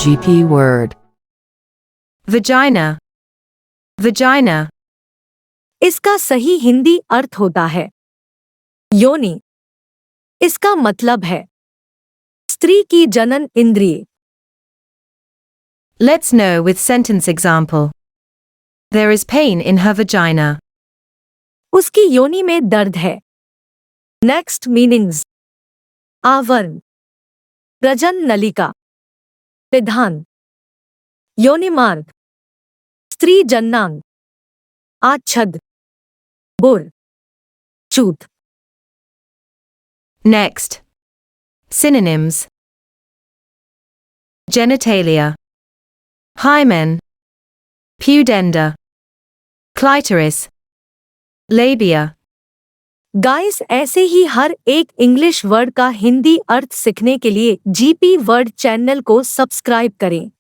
GP word. Vagina. Vagina. इसका सही हिंदी अर्थ होता है योनि। इसका मतलब है स्त्री की जनन इंद्रिय। Let's know with sentence example. There is pain in her vagina. उसकी योनि में दर्द है। Next meanings. आवरण, प्रजन नलिका, विधान, योनि मार्ग, स्त्री जन्नांग, आच्छद, बुर, चूत। Next. Synonyms. Genitalia. Hymen. Pudenda. Clitoris. Labia. Guys, ऐसे ही हर एक इंग्लिश वर्ड का हिंदी अर्थ सीखने के लिए जीपी वर्ड चैनल को सब्सक्राइब करें।